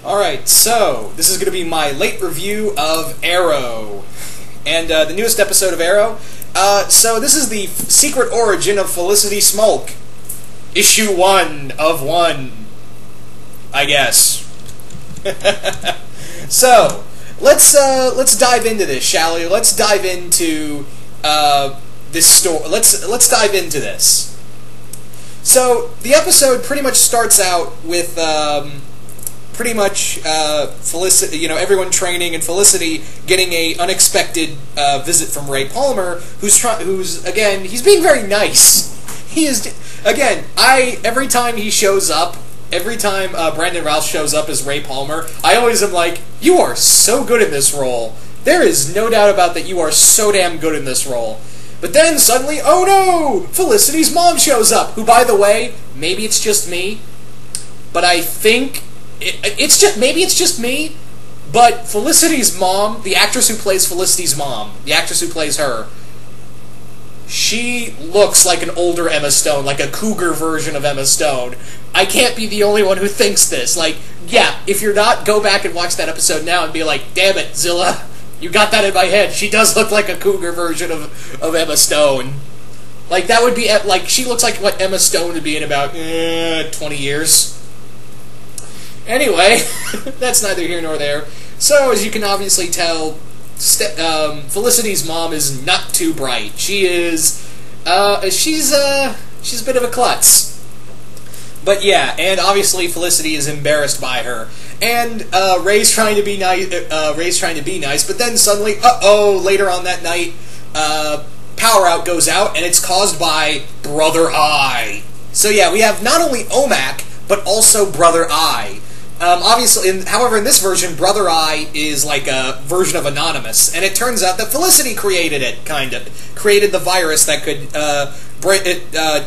Alright, so this is going to be my late review of Arrow, and the newest episode of Arrow. So this is the secret origin of Felicity Smoak. Issue 1 of 1, I guess. So, let's dive into this, shall we? Let's dive into this story. Let's dive into this. So, the episode pretty much starts out with Felicity, everyone training, and Felicity getting a unexpected visit from Ray Palmer, who's again, he's being very nice. He is, again, every time he shows up, every time Brandon Routh shows up as Ray Palmer, I always am like, you are so good in this role. There is no doubt about that, you are so damn good in this role. But then suddenly, oh no! Felicity's mom shows up, who, by the way, maybe it's just me, but I think maybe it's just me, but Felicity's mom, the actress who plays Felicity's mom, the actress who plays her, she looks like an older Emma Stone, like a cougar version of Emma Stone. I can't be the only one who thinks this. Like, yeah, if you're not, go back and watch that episode now and be like, damn it, Zilla, you got that in my head. She does look like a cougar version of Emma Stone. Like, that would be, like, she looks like what Emma Stone would be in about 20 years. Anyway, that's neither here nor there. So, as you can obviously tell, Felicity's mom is not too bright. She is, she's a bit of a klutz. But yeah, and obviously Felicity is embarrassed by her. And Ray's trying to be nice, but then suddenly, later on that night, power out goes out, and it's caused by Brother Eye. So yeah, we have not only OMAC, but also Brother Eye. Obviously, however, in this version, Brother Eye is like a version of Anonymous, and it turns out that Felicity created it, created the virus that could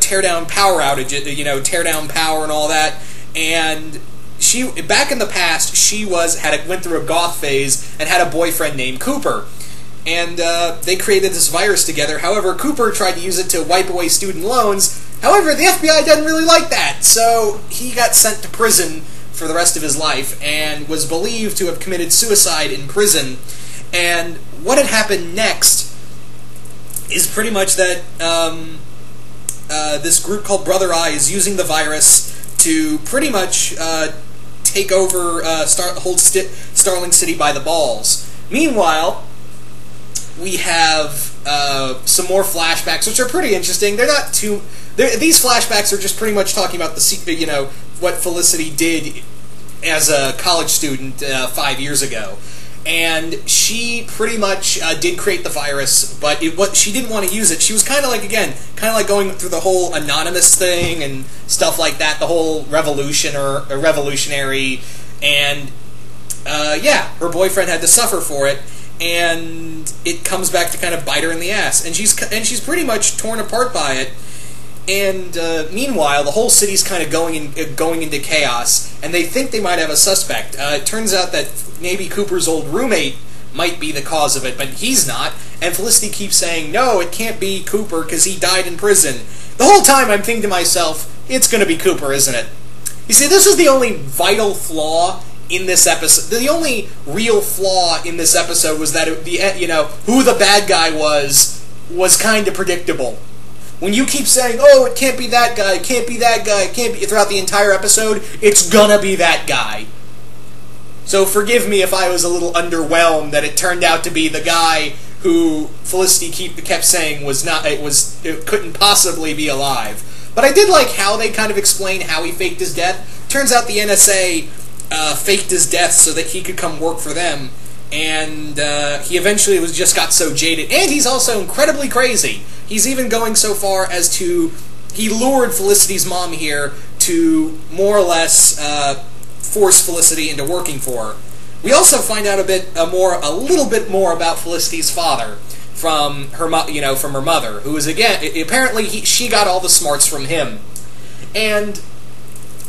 tear down power outages, tear down power and all that. And she, back in the past, she went through a goth phase and had a boyfriend named Cooper, and they created this virus together. However, Cooper tried to use it to wipe away student loans. However, the FBI didn't really like that, so he got sent to prison for the rest of his life, and was believed to have committed suicide in prison. And what had happened next is pretty much that this group called Brother Eye is using the virus to pretty much take over, hold Starling City by the balls. Meanwhile, we have some more flashbacks, which are pretty interesting. They're not too... These flashbacks are just pretty much talking about the, what Felicity did as a college student 5 years ago. And she pretty much did create the virus, but she didn't want to use it. She was kind of like going through the whole Anonymous thing and stuff like that, the whole revolutionary, and yeah, her boyfriend had to suffer for it, and it comes back to kind of bite her in the ass, and she's pretty much torn apart by it. And meanwhile, the whole city's kind of going into chaos, and they think they might have a suspect. It turns out that maybe Cooper's old roommate might be the cause of it, but he's not. And Felicity keeps saying, no, it can't be Cooper because he died in prison. The whole time I'm thinking to myself, it's going to be Cooper, isn't it? You see, this is the only vital flaw in this episode. The only real flaw in this episode was that who the bad guy was kind of predictable. When you keep saying, oh, it can't be that guy, it can't be that guy, it can't be, throughout the entire episode, it's gonna be that guy. So forgive me if I was a little underwhelmed that it turned out to be the guy who Felicity kept saying it couldn't possibly be alive. But I did like how they kind of explain how he faked his death. Turns out the NSA faked his death so that he could come work for them. And he eventually just got so jaded. And he's also incredibly crazy. He's even going so far as to... He lured Felicity's mom here to more or less force Felicity into working for her. We also find out a little bit more about Felicity's father from her mother, who is, again, apparently she got all the smarts from him. And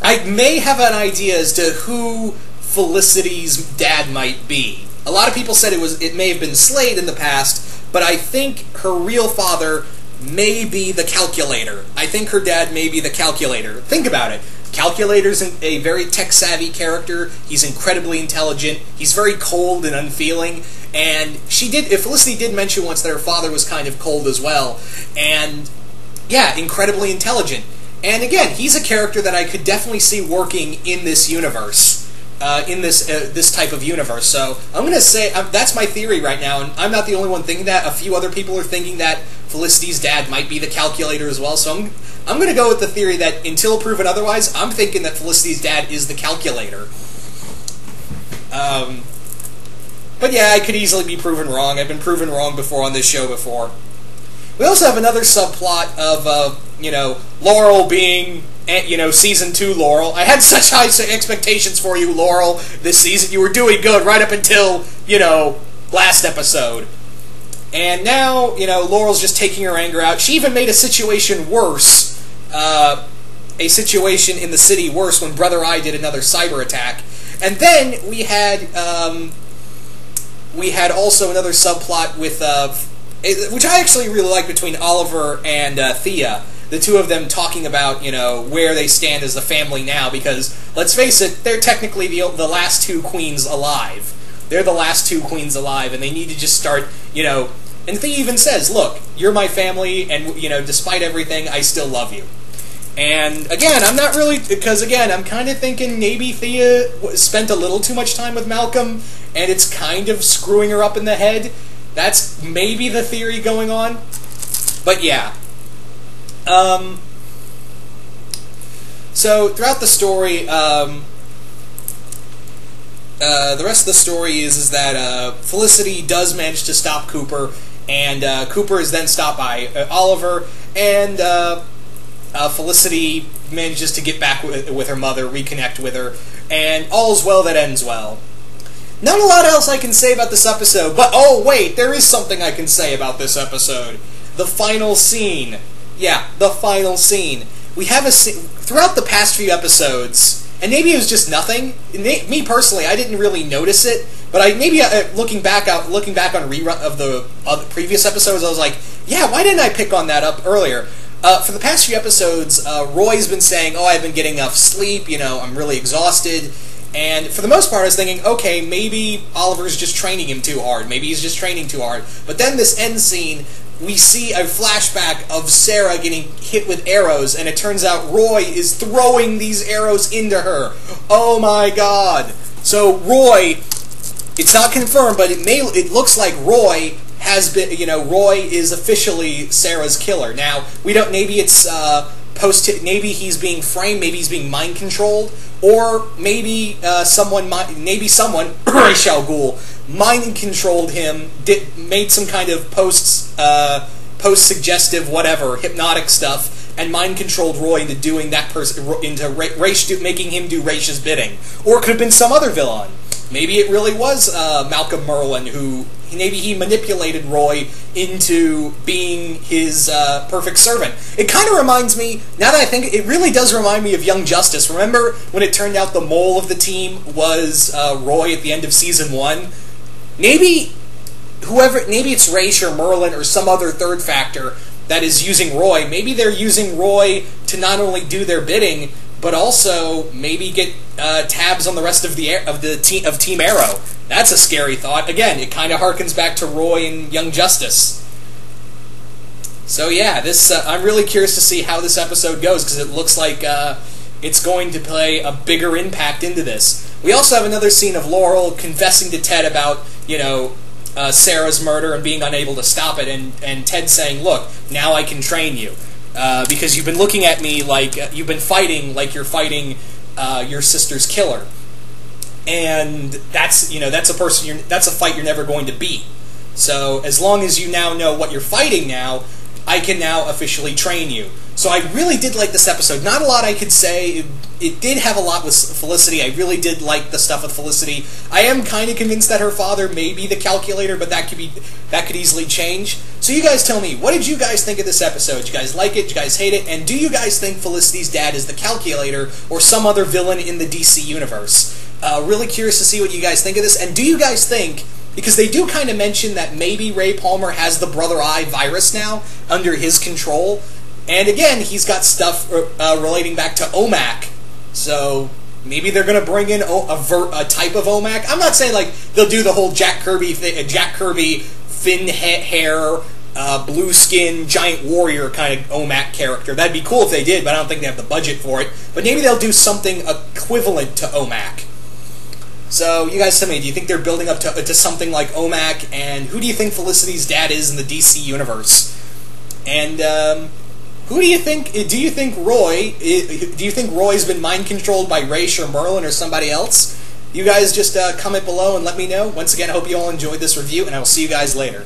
I may have an idea as to who Felicity's dad might be. A lot of people said it may have been Slade in the past, but I think her real father may be the Calculator. I think her dad may be the Calculator. Think about it. Calculator's a very tech-savvy character. He's incredibly intelligent. He's very cold and unfeeling. And Felicity did mention once that her father was kind of cold as well. And, yeah, incredibly intelligent. And again, he's a character that I could definitely see working in this universe. In this type of universe. So I'm going to say that's my theory right now, and I'm not the only one thinking that. A few other people are thinking that Felicity's dad might be the Calculator as well. So I'm going to go with the theory that until proven otherwise, I'm thinking that Felicity's dad is the Calculator. But yeah, I could easily be proven wrong. I've been proven wrong before on this show before. We also have another subplot of Laurel being, Season 2 Laurel. I had such high expectations for you, Laurel, this season. You were doing good right up until, last episode. And now, Laurel's just taking her anger out. She even made a situation worse, a situation in the city worse when Brother Eye did another cyber attack. And then we had also another subplot with, which I actually really like, between Oliver and Thea. The two of them talking about, where they stand as a family now, because, let's face it, they're technically the last two queens alive. They're the last two queens alive, and they need to just start, and Thea even says, look, you're my family, and, despite everything, I still love you. And, again, I'm not really, because, again, I'm kind of thinking maybe Thea spent a little too much time with Malcolm, and it's kind of screwing her up in the head. That's maybe the theory going on. But, yeah. So throughout the story, the rest of the story is that Felicity does manage to stop Cooper, and Cooper is then stopped by Oliver, and Felicity manages to get back with her mother, reconnect with her, and all's well that ends well. Not a lot else I can say about this episode, but oh wait, there is something I can say about this episode. The final scene. Yeah, the final scene. We have a scene throughout the past few episodes, and maybe it was just nothing. Me personally, I didn't really notice it, but looking back on rerun of the previous episodes, I was like, yeah, why didn't I pick on that up earlier? For the past few episodes, Roy's been saying, oh, I've been getting enough sleep, I'm really exhausted. And for the most part, I was thinking, okay, maybe Oliver's just training him too hard. Maybe he's just training too hard. But then this end scene, we see a flashback of Sarah getting hit with arrows, and it turns out Roy is throwing these arrows into her. Oh my god. So Roy, it's not confirmed, but it looks like Roy has been, Roy is officially Sarah's killer. Now, we don't, maybe it's maybe he's being framed, maybe he's being mind controlled, or maybe someone, Ra's al Ghul, mind controlled him, made some kind of post-suggestive whatever, hypnotic stuff, and mind controlled Roy into doing that person, making him do Ra's bidding. Or it could have been some other villain. Maybe it really was Malcolm Merlyn who, maybe he manipulated Roy into being his perfect servant. It kind of reminds me, now that I think, it really does remind me of Young Justice. Remember when it turned out the mole of the team was Roy at the end of Season 1? Maybe it's Ra's or Merlyn or some other third factor that is using Roy. Maybe they're using Roy to not only do their bidding, but also maybe get tabs on the rest of Team Arrow. That's a scary thought. Again, it kind of harkens back to Roy and Young Justice. So yeah, I'm really curious to see how this episode goes, because it looks like it's going to play a bigger impact into this. We also have another scene of Laurel confessing to Ted about, Sarah's murder and being unable to stop it, and Ted saying, look, now I can train you. Because you've been looking at me like you've been fighting like you're fighting your sister's killer, and that's a fight you're never going to beat. So as long as you now know what you're fighting now, I can now officially train you. So I really did like this episode. Not a lot I could say. It did have a lot with Felicity. I really did like the stuff with Felicity. I am kind of convinced that her father may be the Calculator, but that could easily change. So you guys tell me, what did you guys think of this episode? Did you guys like it? Did you guys hate it? And do you guys think Felicity's dad is the Calculator or some other villain in the DC universe? Really curious to see what you guys think of this. And do you guys think, because they do kind of mention that maybe Ray Palmer has the Brother Eye virus now under his control, and again, he's got stuff relating back to OMAC. So maybe they're going to bring in a type of OMAC. I'm not saying like they'll do the whole Jack Kirby thin hair, blue skin, giant warrior kind of OMAC character. That'd be cool if they did, but I don't think they have the budget for it. But maybe they'll do something equivalent to OMAC. So, you guys tell me, do you think they're building up to something like OMAC, and who do you think Felicity's dad is in the DC universe? And, who do you think Roy's been mind-controlled by Ra's or Merlin or somebody else? You guys just comment below and let me know. Once again, I hope you all enjoyed this review, and I will see you guys later.